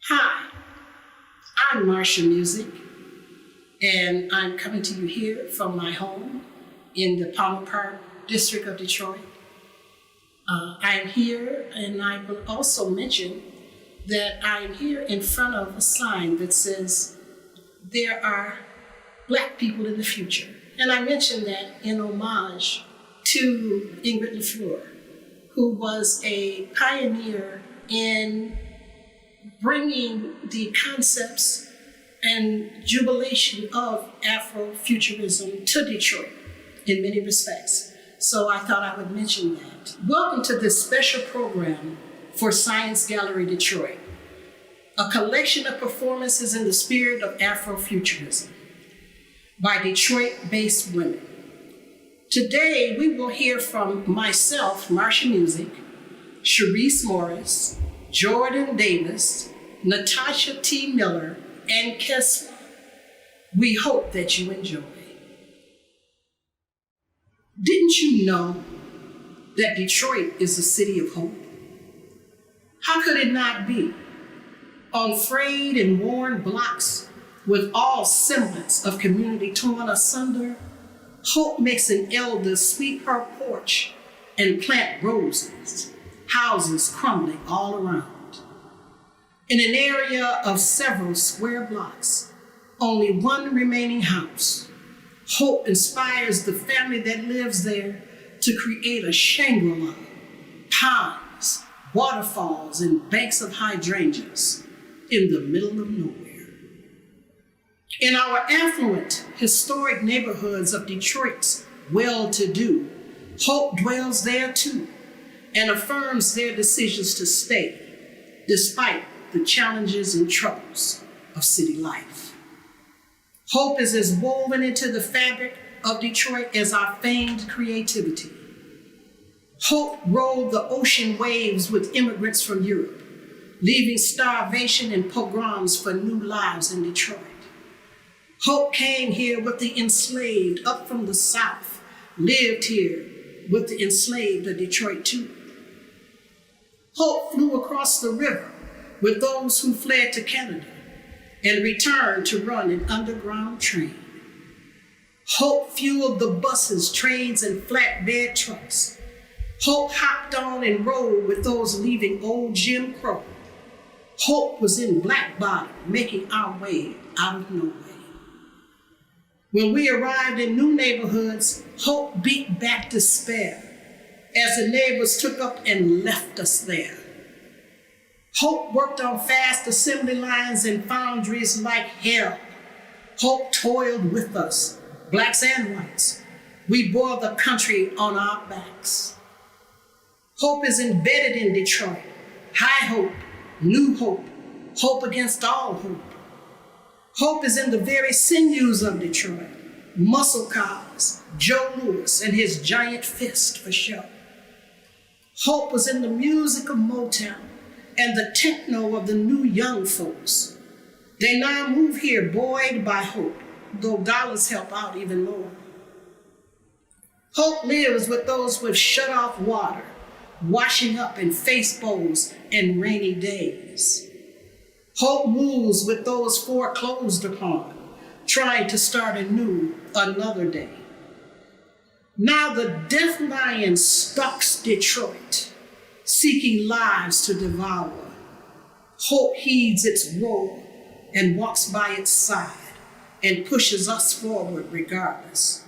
Hi, I'm Marsha Music, and I'm coming to you here from my home in the Palmer Park district of Detroit. I'm here, and I will also mention that I'm here in front of a sign that says, there are Black people in the future. And I mention that in homage to Ingrid LaFleur, who was a pioneer in bringing the concepts and jubilation of Afro-Futurism to Detroit in many respects. So I thought I would mention that. Welcome to this special program for Science Gallery Detroit, a collection of performances in the spirit of Afro-Futurism by Detroit-based women. Today, we will hear from myself, Marsha Music, Cherise Morris, Jordyn Davis, Natasha T. Miller, and Kesswa. We hope that you enjoy. Didn't you know that Detroit is a city of hope? How could it not be? On frayed and worn blocks with all semblance of community torn asunder, hope makes an elder sweep her porch and plant roses, houses crumbling all around. In an area of several square blocks, only one remaining house, hope inspires the family that lives there to create a Shangri-La, ponds, waterfalls, and banks of hydrangeas in the middle of nowhere. In our affluent, historic neighborhoods of Detroit's well-to-do, hope dwells there too and affirms their decisions to stay, despite the challenges and troubles of city life. Hope is as woven into the fabric of Detroit as our famed creativity. Hope rode the ocean waves with immigrants from Europe, leaving starvation and pogroms for new lives in Detroit. Hope came here with the enslaved up from the South, lived here with the enslaved of Detroit too. Hope flew across the river with those who fled to Canada and returned to run an underground train. Hope fueled the buses, trains, and flatbed trucks. Hope hopped on and rode with those leaving old Jim Crow. Hope was in Black Bottom, making our way out of nowhere. When we arrived in new neighborhoods, hope beat back despair as the neighbors took up and left us there. Hope worked on fast assembly lines and foundries like hell. Hope toiled with us, Blacks and whites. We bore the country on our backs. Hope is embedded in Detroit. High hope, new hope, hope against all hope. Hope is in the very sinews of Detroit. Muscle cars, Joe Louis and his giant fist for show. Hope was in the music of Motown and the techno of the new young folks. They now move here buoyed by hope, though dollars help out even more. Hope lives with those with shut off water, washing up in face bowls and rainy days. Hope moves with those foreclosed upon, trying to start anew another day. Now the death lion stalks Detroit, seeking lives to devour. Hope heeds its roar and walks by its side and pushes us forward regardless.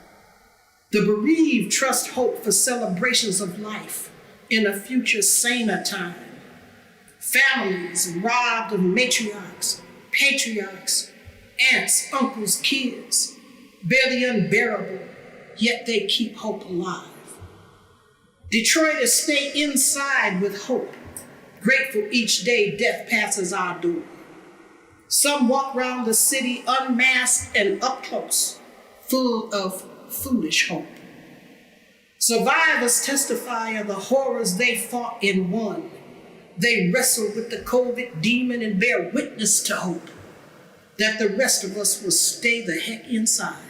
The bereaved trust hope for celebrations of life in a future saner time. Families robbed of matriarchs, patriarchs, aunts, uncles, kids, bear the unbearable, yet they keep hope alive. Detroiters stay inside with hope, grateful each day death passes our door. Some walk around the city unmasked and up close, full of foolish hope. Survivors testify of the horrors they fought and won. They wrestle with the COVID demon and bear witness to hope that the rest of us will stay the heck inside.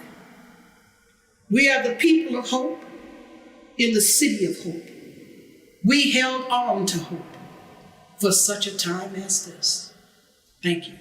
We are the people of hope in the city of hope. We held on to hope for such a time as this. Thank you.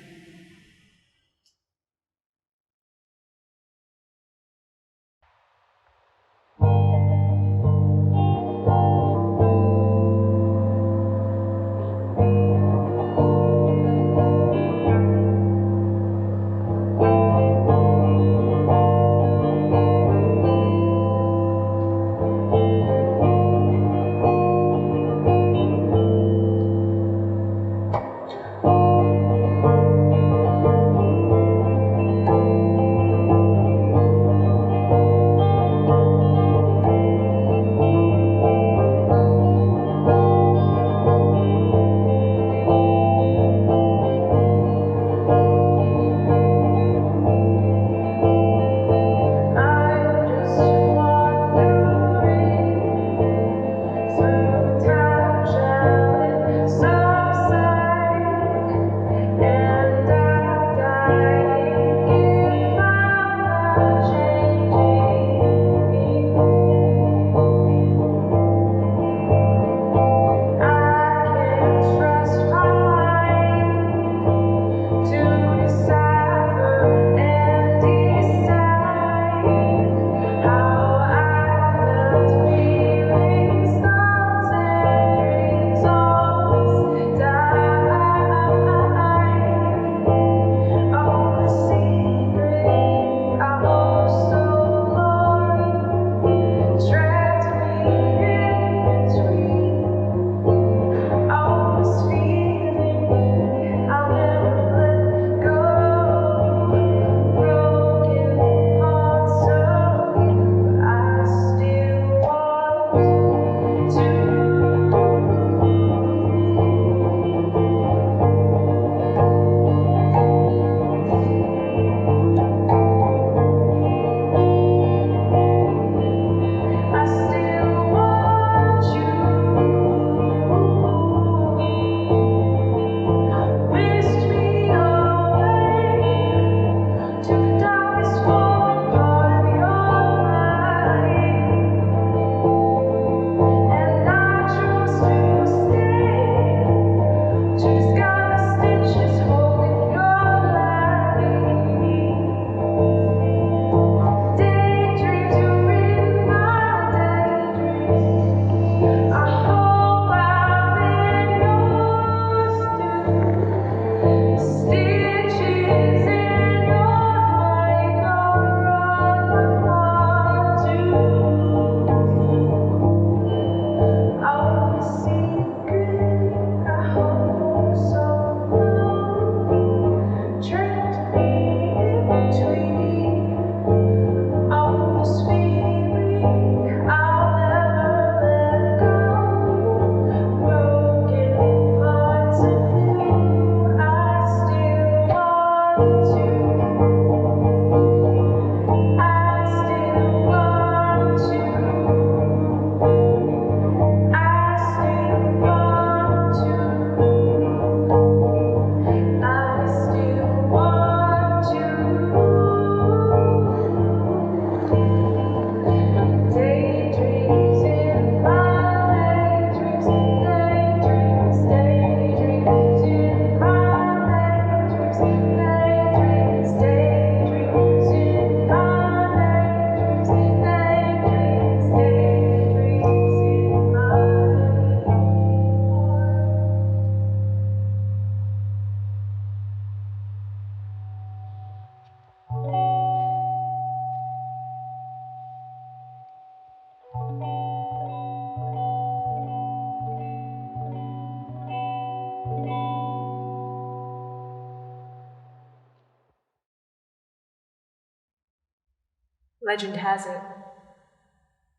Legend has it,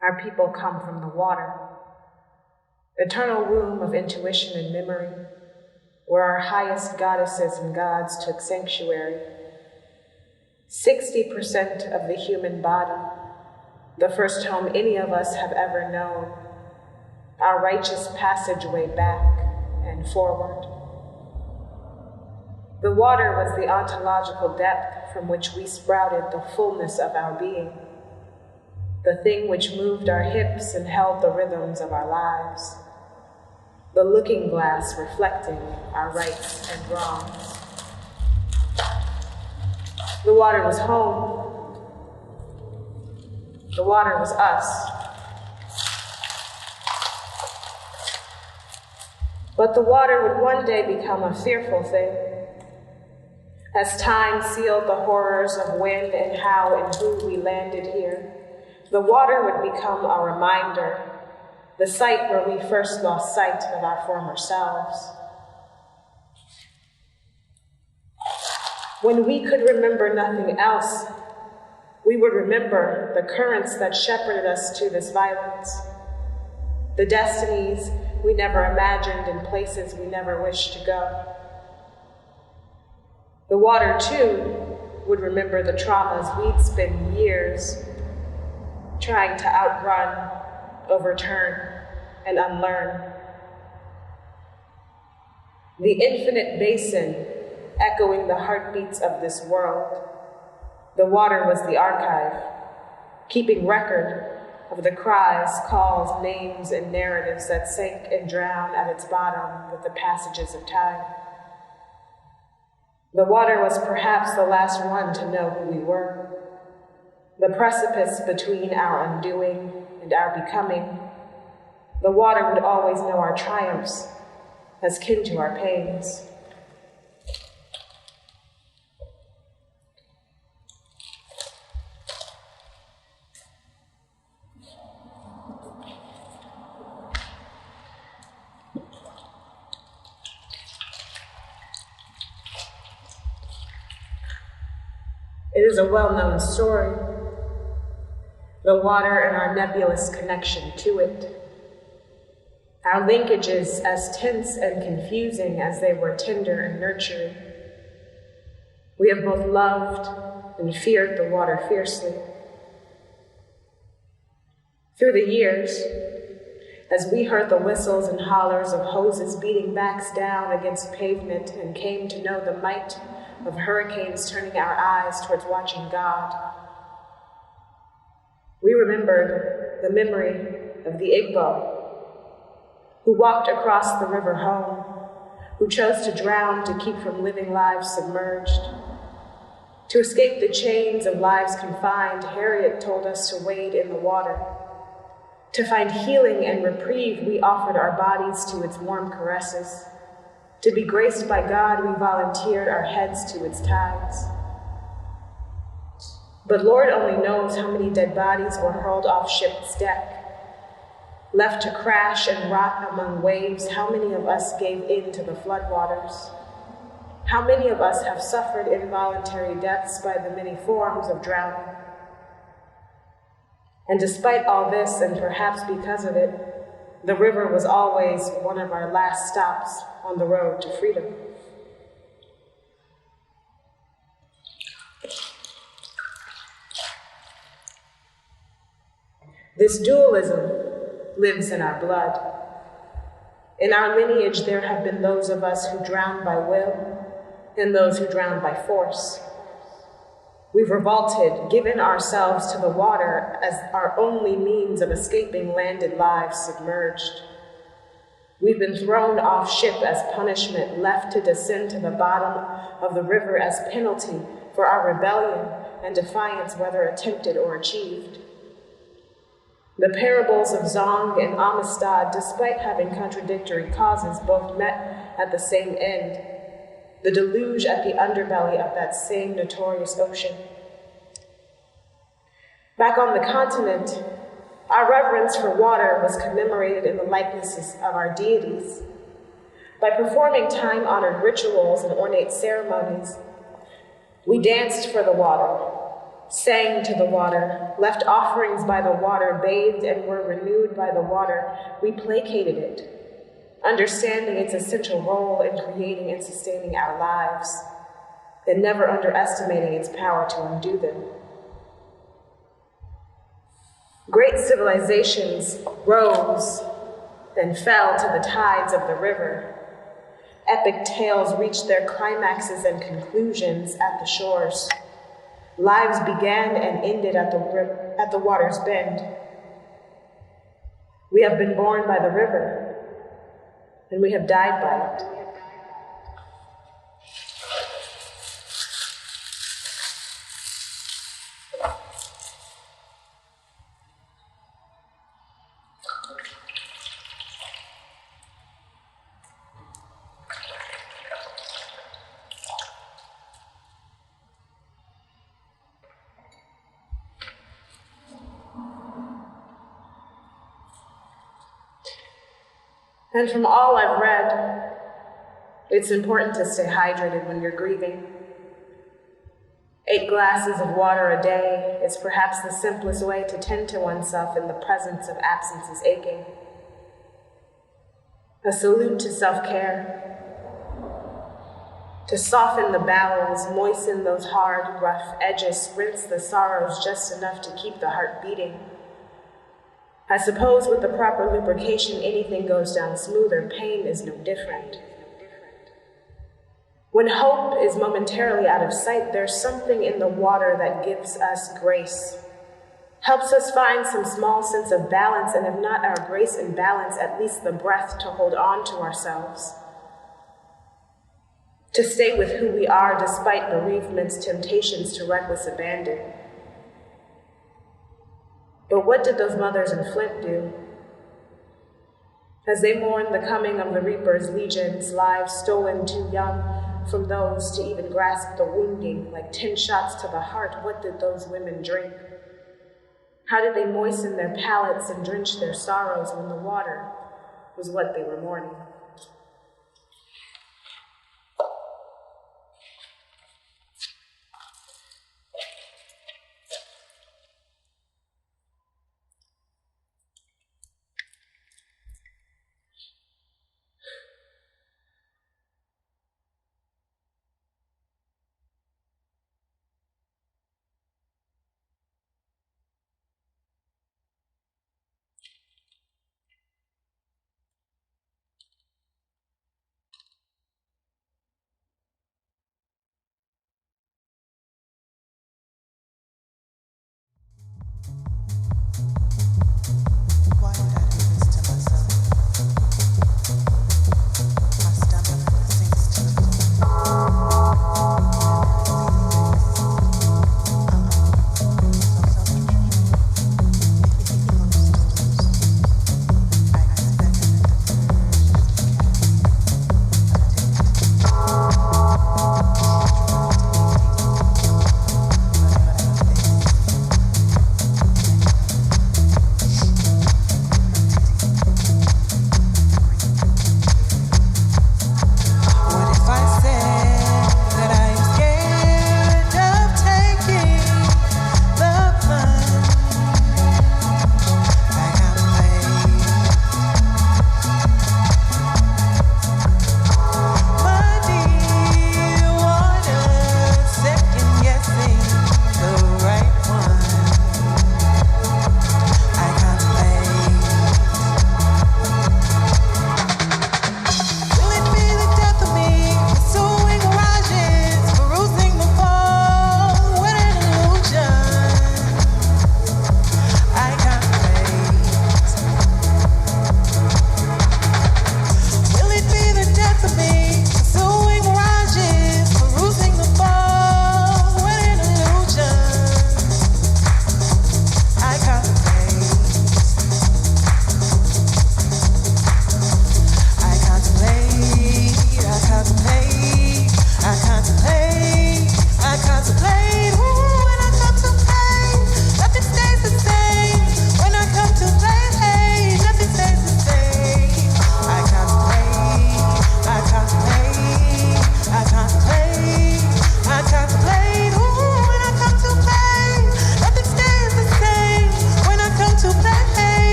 our people come from the water, eternal womb of intuition and memory, where our highest goddesses and gods took sanctuary. 60% of the human body, the first home any of us have ever known, our righteous passageway back and forward. The water was the ontological depth from which we sprouted the fullness of our being, the thing which moved our hips and held the rhythms of our lives, the looking glass reflecting our rights and wrongs. The water was home. The water was us. But the water would one day become a fearful thing. As time sealed the horrors of when and how and who we landed here, the water would become a reminder, the site where we first lost sight of our former selves. When we could remember nothing else, we would remember the currents that shepherded us to this violence, the destinies we never imagined and places we never wished to go. The water, too, would remember the traumas we'd spent years trying to outrun, overturn, and unlearn. The infinite basin echoing the heartbeats of this world, the water was the archive, keeping record of the cries, calls, names, and narratives that sank and drowned at its bottom with the passages of time. The water was perhaps the last one to know who we were, the precipice between our undoing and our becoming. The water would always know our triumphs, as kin to our pains. It is a well-known story, the water and our nebulous connection to it. Our linkages as tense and confusing as they were tender and nurturing. We have both loved and feared the water fiercely. Through the years, as we heard the whistles and hollers of hoses beating backs down against pavement and came to know the might of hurricanes turning our eyes towards watching God, we remembered the memory of the Igbo who walked across the river home, who chose to drown to keep from living lives submerged. To escape the chains of lives confined, Harriet told us to wade in the water. To find healing and reprieve, we offered our bodies to its warm caresses. To be graced by God, we volunteered our heads to its tides. But Lord only knows how many dead bodies were hurled off ship's deck, left to crash and rot among waves. How many of us gave in to the floodwaters? How many of us have suffered involuntary deaths by the many forms of drowning? And despite all this, and perhaps because of it, the river was always one of our last stops on the road to freedom. This dualism lives in our blood. In our lineage, there have been those of us who drowned by will and those who drowned by force. We've revolted, given ourselves to the water as our only means of escaping landed lives submerged. We've been thrown off ship as punishment, left to descend to the bottom of the river as penalty for our rebellion and defiance, whether attempted or achieved. The parables of Zong and Amistad, despite having contradictory causes, both met at the same end, the deluge at the underbelly of that same notorious ocean. Back on the continent, our reverence for water was commemorated in the likenesses of our deities. By performing time-honored rituals and ornate ceremonies, we danced for the water, sang to the water, left offerings by the water, bathed and were renewed by the water. We placated it, understanding its essential role in creating and sustaining our lives, and never underestimating its power to undo them. Great civilizations rose and fell to the tides of the river. Epic tales reached their climaxes and conclusions at the shores. Lives began and ended at the water's bend. We have been born by the river, and we have died by it. And from all I've read, it's important to stay hydrated when you're grieving. 8 glasses of water a day is perhaps the simplest way to tend to oneself in the presence of absence's aching. A salute to self-care. To soften the bowels, moisten those hard, rough edges, rinse the sorrows just enough to keep the heart beating. I suppose with the proper lubrication, anything goes down smoother. Pain is no different. When hope is momentarily out of sight, there's something in the water that gives us grace, helps us find some small sense of balance, and if not our grace and balance, at least the breath to hold on to ourselves, to stay with who we are despite bereavement's temptations to reckless abandon. But what did those mothers in Flint do? As they mourned the coming of the Reaper's legions, lives stolen too young from those to even grasp the wounding, like 10 shots to the heart, what did those women drink? How did they moisten their palates and drench their sorrows when the water was what they were mourning?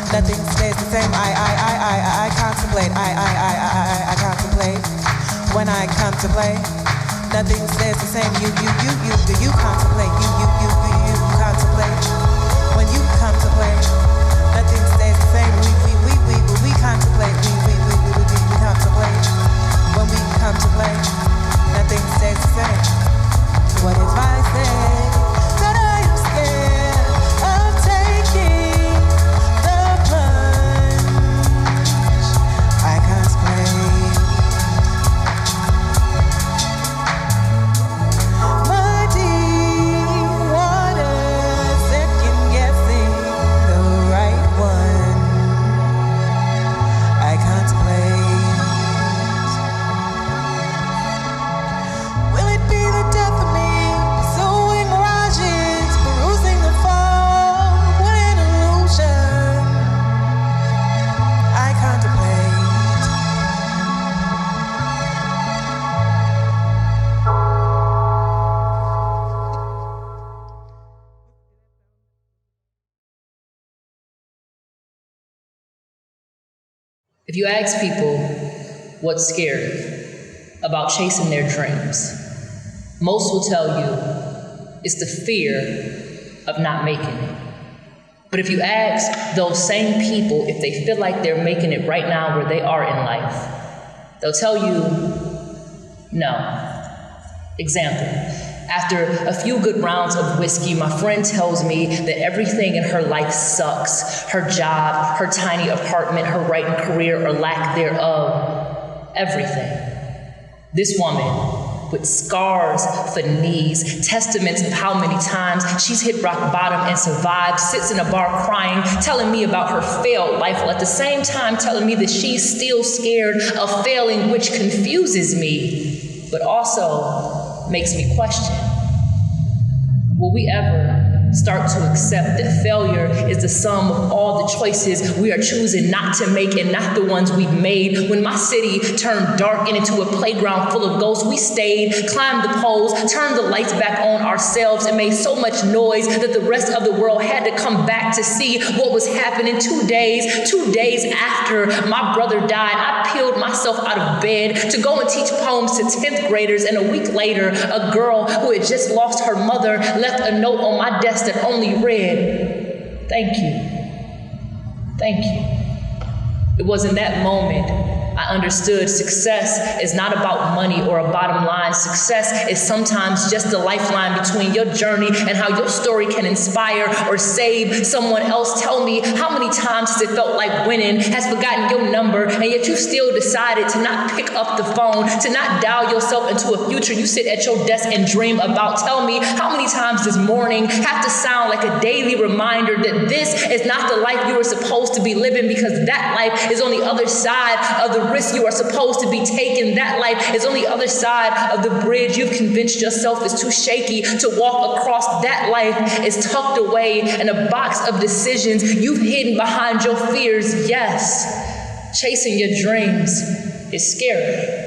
Nothing stays the same. I contemplate. I contemplate. When I come to play, nothing stays the same. You contemplate. You contemplate. When you come to play, nothing stays the same. We contemplate. We contemplate. When we come to play, nothing stays the same. What if I say that I am scared If you ask people what's scary about chasing their dreams, most will tell you it's the fear of not making it. But if you ask those same people if they feel like they're making it right now where they are in life, they'll tell you no. Example. After a few good rounds of whiskey, my friend tells me that everything in her life sucks. Her job, her tiny apartment, her writing career or lack thereof. Everything. This woman, with scars for knees, testaments of how many times she's hit rock bottom and survived, sits in a bar crying, telling me about her failed life, while at the same time telling me that she's still scared of failing, which confuses me, but also makes me question, will we ever start to accept that failure is the sum of all the choices we are choosing not to make and not the ones we've made? When my city turned dark and into a playground full of ghosts, we stayed, climbed the poles, turned the lights back on ourselves, and made so much noise that the rest of the world had to come back to see what was happening. 2 days after my brother died, I peeled myself out of bed to go and teach poems to 10th graders, and a week later, a girl who had just lost her mother left a note on my desk that only read, "Thank you. Thank you." It was in that moment I understood success is not about money or a bottom line. Success is sometimes just the lifeline between your journey and how your story can inspire or save someone else. Tell me, how many times has it felt like winning has forgotten your number, and yet you still decided to not pick up the phone, to not dial yourself into a future you sit at your desk and dream about? Tell me, how many times does morning have to sound like a daily reminder that this is not the life you were supposed to be living, because that life is on the other side of the risk you are supposed to be taking. That life is on the other side of the bridge you've convinced yourself is too shaky to walk across. That life is tucked away in a box of decisions you've hidden behind your fears. Yes, chasing your dreams is scary,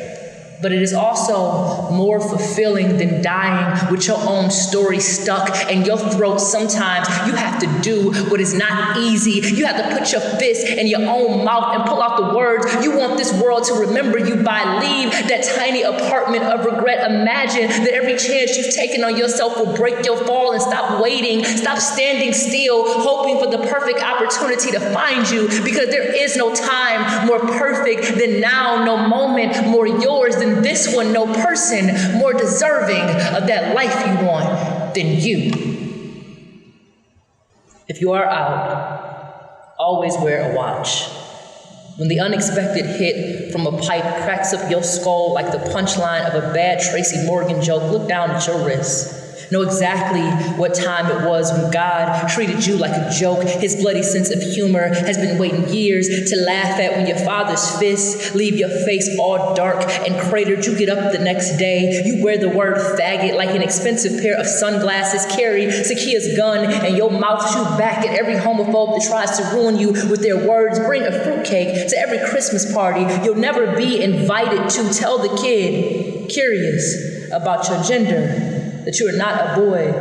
but it is also more fulfilling than dying with your own story stuck in your throat. Sometimes you have to do what is not easy. You have to put your fist in your own mouth and pull out the words you want this world to remember you by. Leave that tiny apartment of regret. Imagine that every chance you've taken on yourself will break your fall, and stop waiting. Stop standing still, hoping for the perfect opportunity to find you, because there is no time more perfect than now, no moment more yours than this one, no person more deserving of that life you want than you. If you are out, always wear a watch. When the unexpected hit from a pipe cracks up your skull like the punchline of a bad Tracy Morgan joke, look down at your wrist. Know exactly what time it was when God treated you like a joke. His bloody sense of humor has been waiting years to laugh at. When your father's fists leave your face all dark and cratered, you get up the next day. You wear the word faggot like an expensive pair of sunglasses, carry Sakia's gun, and your mouth shoot back at every homophobe that tries to ruin you with their words. Bring a fruitcake to every Christmas party you'll never be invited to. Tell the kid curious about your gender that you are not a boy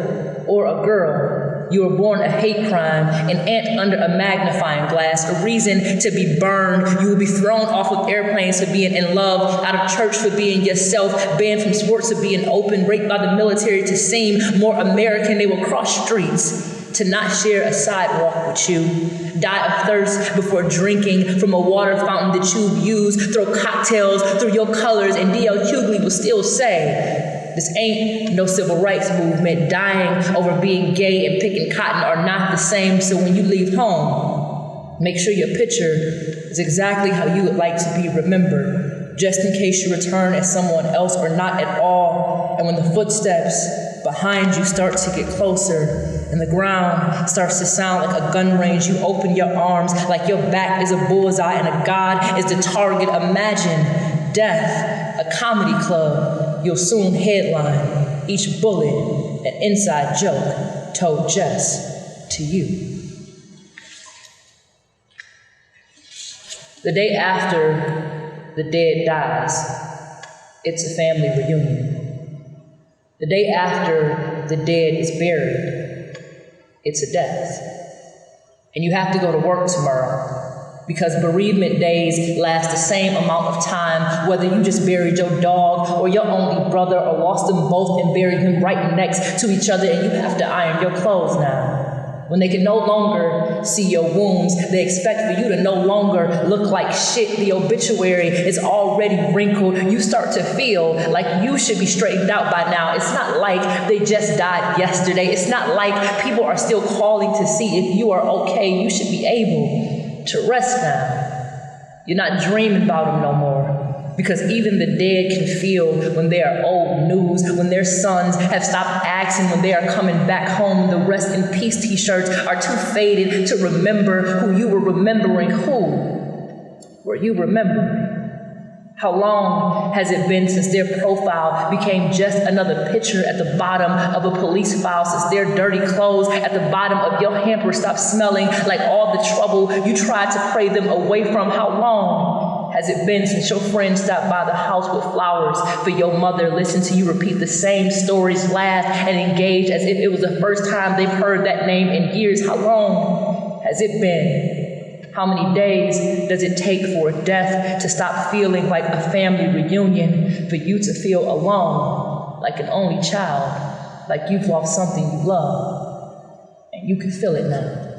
or a girl. You were born a hate crime, an ant under a magnifying glass, a reason to be burned. You will be thrown off of airplanes for being in love, out of church for being yourself, banned from sports for being open, raped by the military to seem more American. They will cross streets to not share a sidewalk with you, die of thirst before drinking from a water fountain that you've used, throw cocktails through your colors, and D.L. Hughley will still say, this ain't no civil rights movement. Dying over being gay and picking cotton are not the same. So when you leave home, make sure your picture is exactly how you would like to be remembered, just in case you return as someone else or not at all. And when the footsteps behind you start to get closer and the ground starts to sound like a gun range, you open your arms like your back is a bullseye and a god is the target. Imagine death, a comedy club. You'll soon headline each bullet, an inside joke told just to you. The day after the dead dies, it's a family reunion. The day after the dead is buried, it's a death. And you have to go to work tomorrow. Because bereavement days last the same amount of time, whether you just buried your dog or your only brother or lost them both and buried them right next to each other and you have to iron your clothes now. When they can no longer see your wounds, they expect for you to no longer look like shit. The obituary is already wrinkled. You start to feel like you should be straightened out by now. It's not like they just died yesterday. It's not like people are still calling to see if you are okay. You should be able to rest now. You're not dreaming about them no more. Because even the dead can feel when they are old news, when their sons have stopped asking when they are coming back home. The rest in peace t-shirts are too faded to remember who you were remembering. Who were you remembering? How long has it been since their profile became just another picture at the bottom of a police file, since their dirty clothes at the bottom of your hamper stopped smelling like all the trouble you tried to pray them away from? How long has it been since your friend stopped by the house with flowers for your mother, listened to you repeat the same stories, laugh and engage as if it was the first time they've heard that name in years? How long has it been? How many days does it take for death to stop feeling like a family reunion, for you to feel alone, like an only child, like you've lost something you love, and you can feel it now?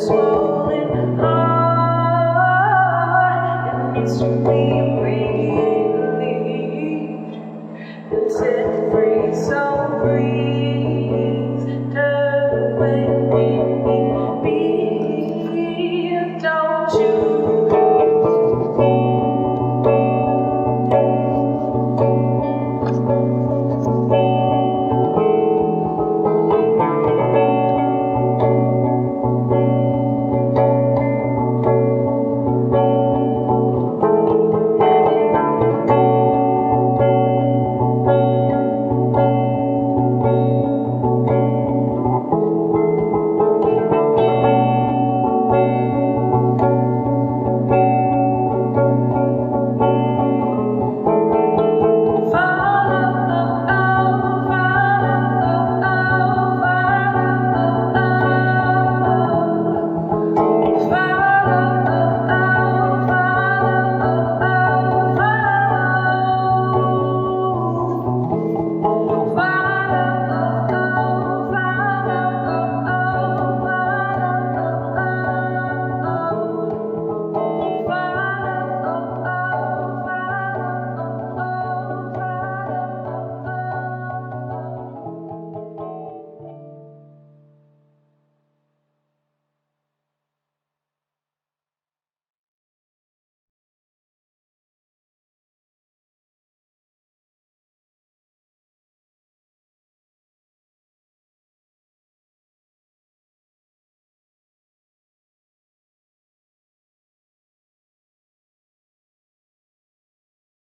Swollen heart, and it's real.